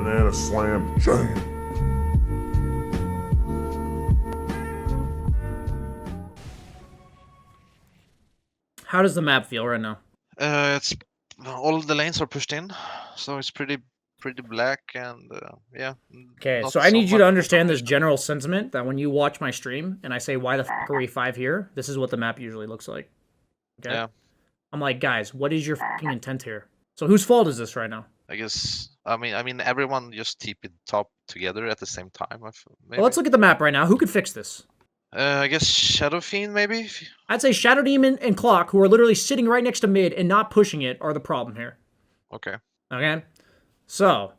Banana slam jam. How does the map feel right now? It's all of the lanes are pushed in, so it's pretty black and yeah. Okay, not so I need you much to understand this information. general sentiment that when you watch my stream and I say, why the fuck are we 5 here? This is what the map usually looks like. Okay? Yeah, I'm like, guys, what is your fucking intent here? So whose fault is this right now? I guess. I mean, everyone just TP top together at the same time. Maybe. Well, let's look at the map right now. Who could fix this? I guess Shadow Fiend maybe. I'd say Shadow Demon and Clock, who are literally sitting right next to mid and not pushing it, are the problem here. Okay. Okay? So,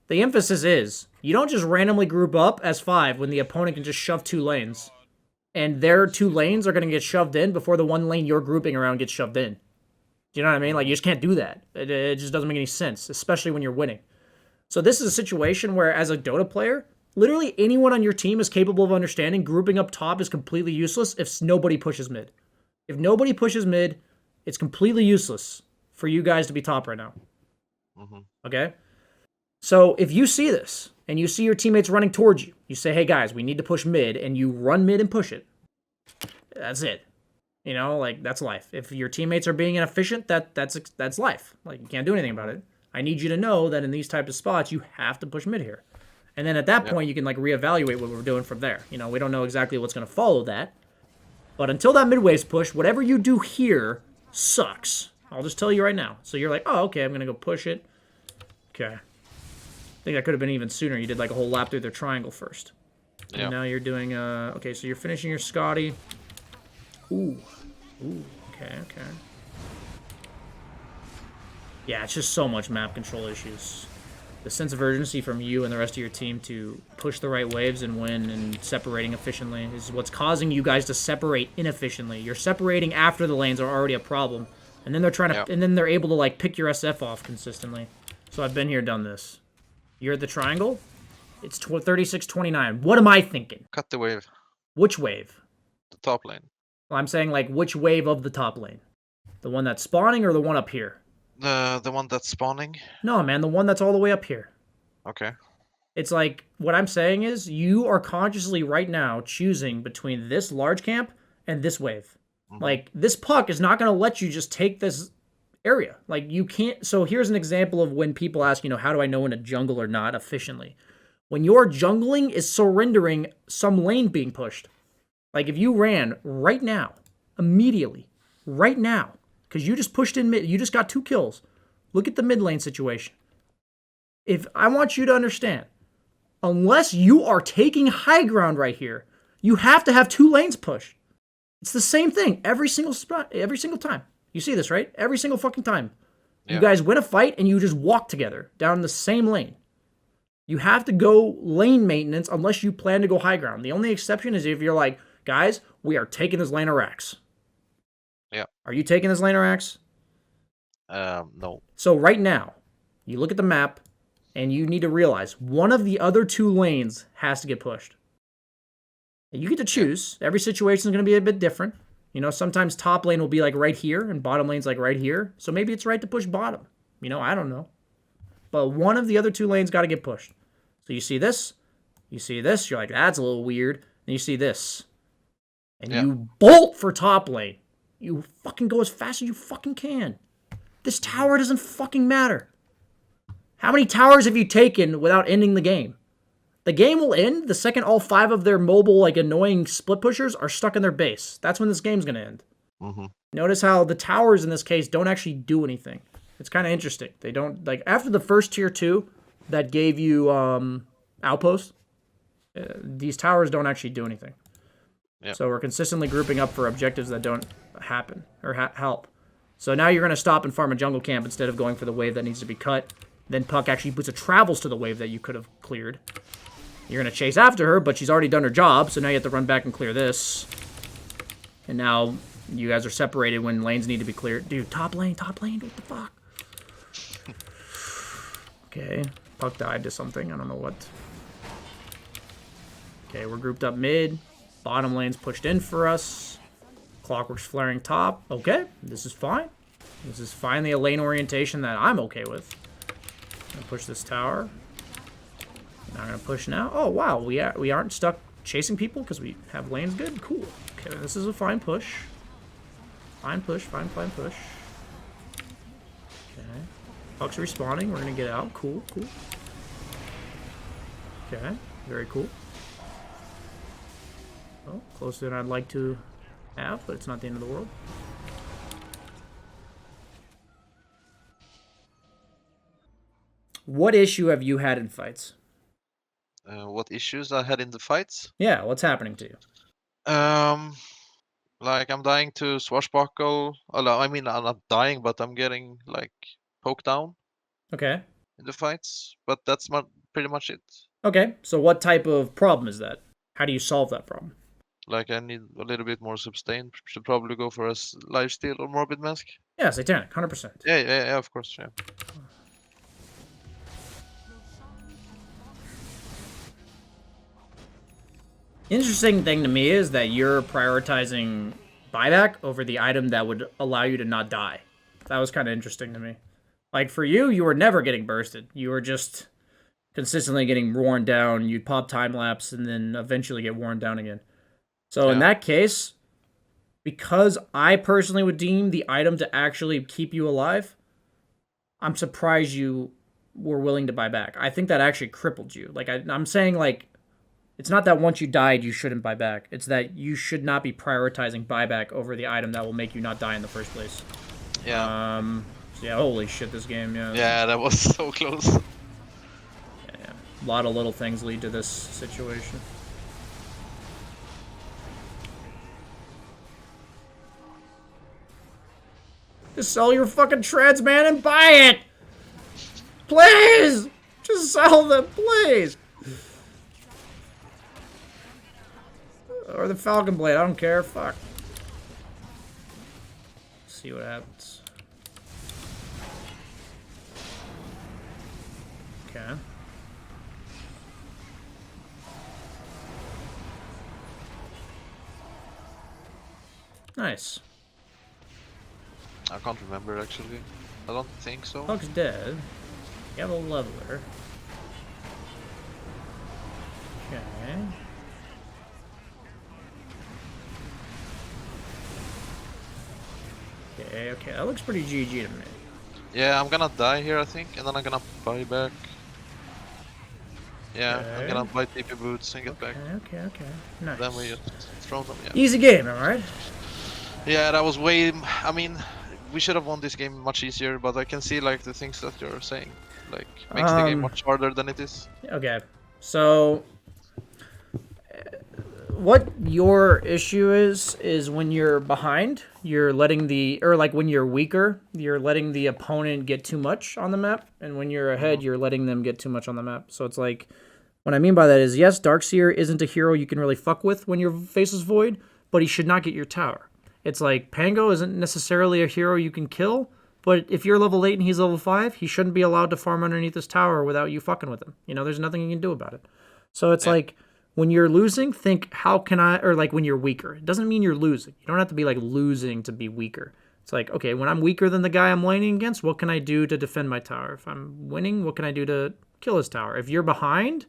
the emphasis is, you don't just randomly group up as 5 when the opponent can just shove 2 lanes. And their 2 lanes are going to get shoved in before the 1 lane you're grouping around gets shoved in. Do you know what I mean? Like, you just can't do that. It just doesn't make any sense, especially when you're winning. So this is a situation where, as a Dota player, literally anyone on your team is capable of understanding grouping up top is completely useless if nobody pushes mid. If nobody pushes mid, it's completely useless for you guys to be top right now. Okay? So if you see this, and you see your teammates running towards you, you say, hey guys, we need to push mid, and you run mid and push it. That's it. You know, like, that's life. If your teammates are being inefficient, that's life. Like, you can't do anything about it. I need you to know that in these types of spots, you have to push mid here. And then at that point, you can, like, reevaluate what we're doing from there. You know, we don't know exactly what's going to follow that. But until that mid wave's push, whatever you do here sucks. I'll just tell you right now. So you're like, oh, okay, I'm going to go push it. Okay. I think that could have been even sooner. You did, like, a whole lap through their triangle first. Yeah. And now you're doing, okay, so you're finishing your Scotty. Ooh. Ooh, okay. Yeah, it's just so much map control issues. The sense of urgency from you and the rest of your team to push the right waves and win and separating efficiently is what's causing you guys to separate inefficiently. You're separating after the lanes are already a problem, and then they're trying to, and then they're able to, like, pick your SF off consistently. So I've been here, done this. You're at the triangle. It's 36-29. What am I thinking? Cut the wave. Which wave? The top lane. Well, I'm saying, like, which wave of the top lane? The one that's spawning or the one up here? The one that's spawning. No, man, the one that's all the way up here. Okay. It's like, what I'm saying is, you are consciously right now choosing between this large camp and this wave. Like, this puck is not going to let you just take this area. Like, you can't. So here's an example of when people ask, you know, how do I know when to jungle or not efficiently? When your jungling is surrendering some lane being pushed. Like, if you ran right now, immediately, right now, because you just pushed in mid, you just got 2 kills. Look at the mid lane situation. If I want you to understand, unless you are taking high ground right here, you have to have 2 lanes pushed. It's the same thing every single spot, every single time. You see this, right? Every single fucking time. Yeah. You guys win a fight and you just walk together down the same lane. You have to go lane maintenance unless you plan to go high ground. The only exception is if you're like, guys, we are taking this lane of racks. Yeah. Are you taking this lane of racks? No. So right now, you look at the map, and you need to realize one of the other 2 lanes has to get pushed. And you get to choose. Every situation is going to be a bit different. You know, sometimes top lane will be like right here, and bottom lane's like right here. So maybe it's right to push bottom. You know, I don't know. But one of the other 2 lanes got to get pushed. So you see this, you're like, that's a little weird. And you see this. And you bolt for top lane. You fucking go as fast as you fucking can. This tower doesn't fucking matter. How many towers have you taken without ending the game? The game will end the second all 5 of their mobile, like, annoying split pushers are stuck in their base. That's when this game's going to end. Notice how the towers in this case don't actually do anything. It's kind of interesting. They don't, like, after the first tier 2 that gave you outposts, these towers don't actually do anything. Yep. So we're consistently grouping up for objectives that don't happen or help. So now you're going to stop and farm a jungle camp instead of going for the wave that needs to be cut. Then Puck actually puts a travels to the wave that you could have cleared. You're going to chase after her, but she's already done her job, so now you have to run back and clear this. And now you guys are separated when lanes need to be cleared. Dude, top lane, what the fuck? Okay, Puck died to something, I don't know what. Okay, we're grouped up mid. Bottom lane's pushed in for us. Clockwork's flaring top. Okay, this is fine. This is finally a lane orientation that I'm okay with. I'll push this tower. Not gonna push now. Oh wow, we aren't stuck chasing people because we have lanes good. Cool. Okay, this is a fine push. Fine push. Fine push. Okay. Puck's respawning. We're gonna get out. Cool. Okay. Very cool. Oh, closer than I'd like to have, but it's not the end of the world. What issue have you had in fights? What issues I had in the fights? Yeah, what's happening to you? Like I'm dying to swashbuckle. I mean, I'm not dying, but I'm getting like poked down Okay. in the fights. But that's pretty much it. Okay, so what type of problem is that? How do you solve that problem? Like I need a little bit more sustain. Should probably go for a lifesteal or morbid mask. Yeah, satanic, 100%. Yeah, of course, yeah. Interesting thing to me is that you're prioritizing buyback over the item that would allow you to not die. That was kind of interesting to me. Like for you, you were never getting bursted. You were just consistently getting worn down. You'd pop time lapse and then eventually get worn down again. So in that case, because I personally would deem the item to actually keep you alive, I'm surprised you were willing to buy back. I think that actually crippled you. Like I'm saying, like it's not that once you died you shouldn't buy back. It's that you should not be prioritizing buyback over the item that will make you not die in the first place. Yeah. So yeah, holy shit, this game, yeah. Yeah, that was so close. Yeah. A lot of little things lead to this situation. Just sell your fucking treads, man, and buy it! Please! Just sell them, please! Or the Falcon Blade, I don't care, fuck. See what happens. Okay. Nice. I can't remember actually. I don't think so. Puck's dead. You have a leveler. Okay. Okay, that looks pretty GG to me. Yeah, I'm gonna die here, I think, and then I'm gonna buy back. Yeah, I'm gonna buy TP boots and get back. Okay. Nice. Then we just throw them, yeah. Easy game, alright? Yeah, that was way... I mean, we should have won this game much easier, but I can see, like, the things that you're saying. Like, makes the game much harder than it is. Okay, so... what your issue is when you're behind, you're letting the... or, like, when you're weaker, you're letting the opponent get too much on the map, and when you're ahead, you're letting them get too much on the map. So it's like... what I mean by that is, yes, Darkseer isn't a hero you can really fuck with when your face is void, but he should not get your tower. It's like, Pango isn't necessarily a hero you can kill, but if you're level 8 and he's level 5, he shouldn't be allowed to farm underneath his tower without you fucking with him. You know, there's nothing you can do about it. So it's like, when you're losing, think, how can I... or like, when you're weaker. It doesn't mean you're losing. You don't have to be, like, losing to be weaker. It's like, okay, when I'm weaker than the guy I'm laning against, what can I do to defend my tower? If I'm winning, what can I do to kill his tower? If you're behind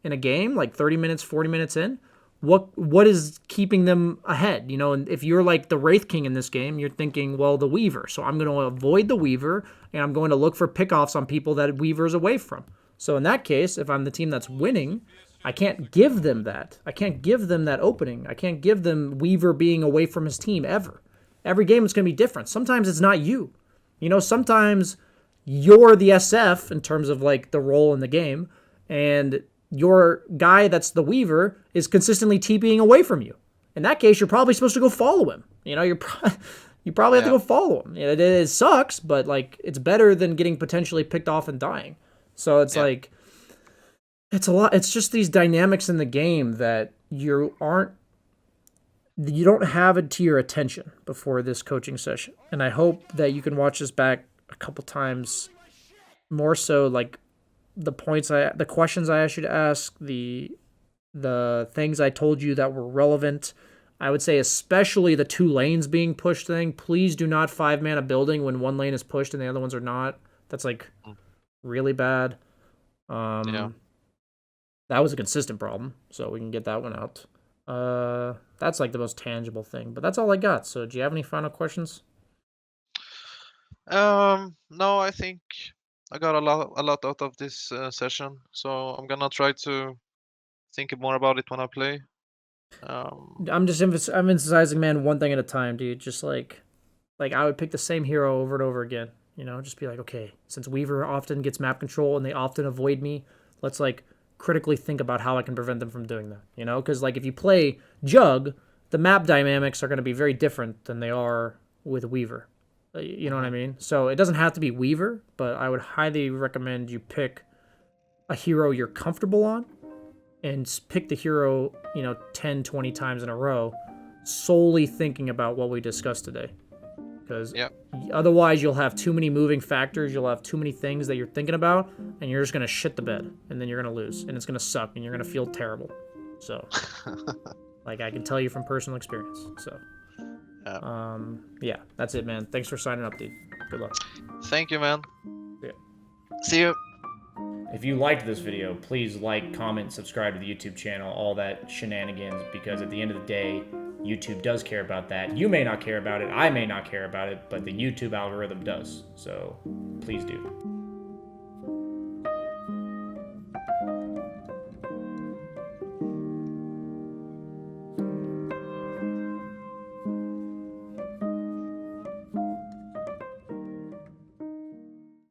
in a game, like 30 minutes, 40 minutes in, what is keeping them ahead? You know, and if you're like the Wraith King in this game, you're thinking, well, the Weaver. So I'm going to avoid the Weaver, and I'm going to look for pickoffs on people that Weaver's away from. So in that case, if I'm the team that's winning, I can't give them that. I can't give them that opening. I can't give them Weaver being away from his team ever. Every game is going to be different. Sometimes it's not you. You know, sometimes you're the SF in terms of like the role in the game, and your guy that's the Weaver is consistently TPing away from you. In that case, you're probably supposed to go follow him. You know, you probably have to go follow him. It sucks, but like it's better than getting potentially picked off and dying. So it's like, it's a lot. It's just these dynamics in the game that you don't have it to your attention before this coaching session. And I hope that you can watch this back a couple times, more so like the questions I asked you to ask, the things I told you that were relevant. I would say especially the 2 lanes being pushed thing. Please do not 5-man a building when one lane is pushed and the other ones are not. That's like really bad. That was a consistent problem, so we can get that one out. That's like the most tangible thing, but that's all I got. So do you have any final questions? No, I think I got a lot out of this session, so I'm gonna try to think more about it when I play. I'm emphasizing, man, one thing at a time, dude. Just like I would pick the same hero over and over again. You know, just be like, okay, since Weaver often gets map control and they often avoid me, let's like critically think about how I can prevent them from doing that. You know, because like if you play Jug, the map dynamics are going to be very different than they are with Weaver. You know what I mean? So it doesn't have to be Weaver, but I would highly recommend you pick a hero you're comfortable on and pick the hero, 10, 20 times in a row, solely thinking about what we discussed today. Because otherwise you'll have too many moving factors, you'll have too many things that you're thinking about, and you're just going to shit the bed, and then you're going to lose, and it's going to suck, and you're going to feel terrible. So, like, I can tell you from personal experience. So, yeah, that's it, man. Thanks for signing up, dude. Good luck. Thank you, man. Yeah. See you. If you liked this video, please like, comment, subscribe to the YouTube channel, all that shenanigans, because at the end of the day, YouTube does care about that. You may not care about it, I may not care about it, but the YouTube algorithm does. So please do.